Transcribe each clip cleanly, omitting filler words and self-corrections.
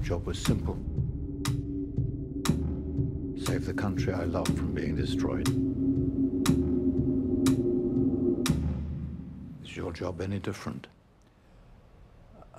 job was simple. Save the country I love from being destroyed. Is your job any different?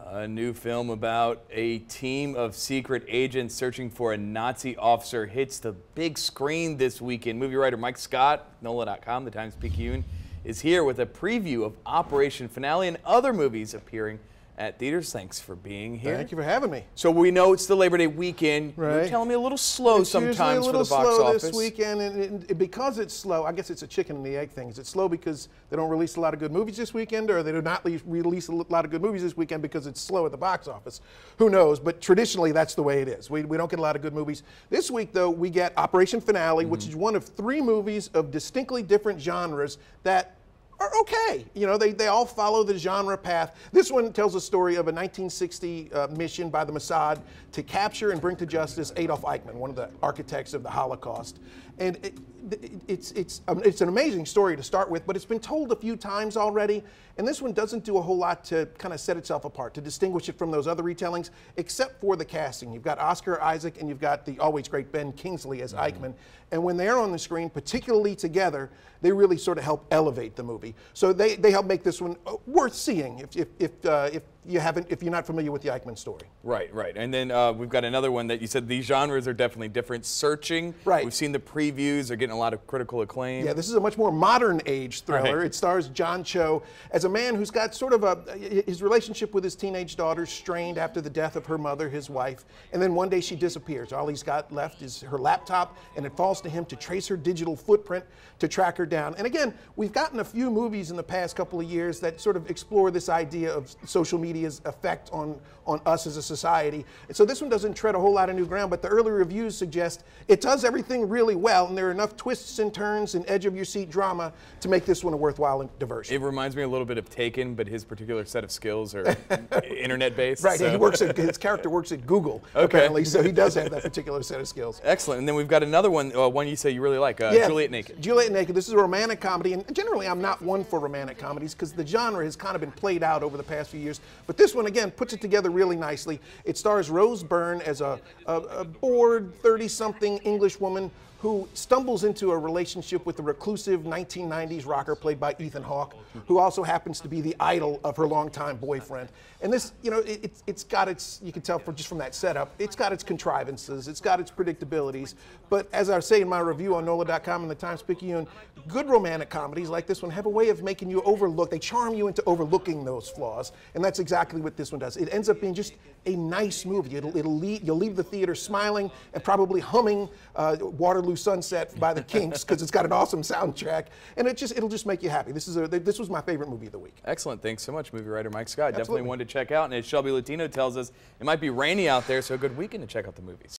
A new film about a team of secret agents searching for a Nazi officer hits the big screen this weekend. Movie writer Mike Scott, NOLA.com, the Times-Picayune, is here with a preview of Operation Finale and other movies appearing at theaters. Thanks for being here. Thank you for having me. So we know it's the Labor Day weekend. Right. You're telling me a little slow sometimes for the box office. It's usually a little slow this weekend, and because it's slow, I guess it's a chicken and the egg thing. Is it slow because they don't release a lot of good movies this weekend, or they do not release a lot of good movies this weekend because it's slow at the box office? Who knows? But traditionally, that's the way it is. We don't get a lot of good movies. This week, though, we get Operation Finale, which is one of 3 movies of distinctly different genres that are okay. You know, they all follow the genre path. This one tells a story of a 1960 mission by the Mossad to capture and bring to justice Adolf Eichmann, one of the architects of the Holocaust. And it's an amazing story to start with, but it's been told a few times already. And this one doesn't do a whole lot to kind of set itself apart, to distinguish it from those other retellings, except for the casting. You've got Oscar Isaac and you've got the always great Ben Kingsley as Eichmann. And when they're on the screen, particularly together, they really sort of help elevate the movie. So they help make this one worth seeing if you're not familiar with the Eichmann story. Right, right. And then we've got another one that you said these genres are definitely different. Searching. Right. We've seen the previews. They're getting a lot of critical acclaim. Yeah, this is a much more modern age thriller. Right. It stars John Cho as a man who's got sort of his relationship with his teenage daughter strained after the death of her mother, his wife, and then one day she disappears. All he's got left is her laptop, and it falls to him to trace her digital footprint to track her down. And again, we've gotten a few movies in the past couple of years that sort of explore this idea of social media's effect on us as a society. And so this one doesn't tread a whole lot of new ground, but the early reviews suggest it does everything really well, and there are enough twists and turns and edge-of-your-seat drama to make this one a worthwhile diversion. It reminds me a little bit of Taken, but his particular set of skills are internet-based. Right, so. His character works at Google, apparently, so he does have that particular set of skills. Excellent. And then we've got another one, one you say you really like, Juliet Naked. Juliet Naked. This is a romantic comedy, and generally I'm not one for romantic comedies because the genre has kind of been played out over the past few years. But this one, again, puts it together really nicely. It stars Rose Byrne as a bored 30-something English woman who stumbles into a relationship with the reclusive 1990s rocker played by Ethan Hawke, who also happens to be the idol of her longtime boyfriend. And this, you know, it's got its, you can tell just from that setup, it's got its contrivances, it's got its predictabilities. But as I say in my review on NOLA.com and the Times-Picayune, good romantic comedies like this one have a way of making you overlook, they charm you into overlooking those flaws. And that's exactly what this one does. It ends up being just a nice movie. You'll leave the theater smiling and probably humming Waterloo Sunset by the Kinks because it's got an awesome soundtrack, and it'll just make you happy. This was my favorite movie of the week. Excellent. Thanks so much, movie writer Mike Scott. Absolutely. Definitely one to check out. And as Shelby Latino tells us, it might be rainy out there, so a good weekend to check out the movies.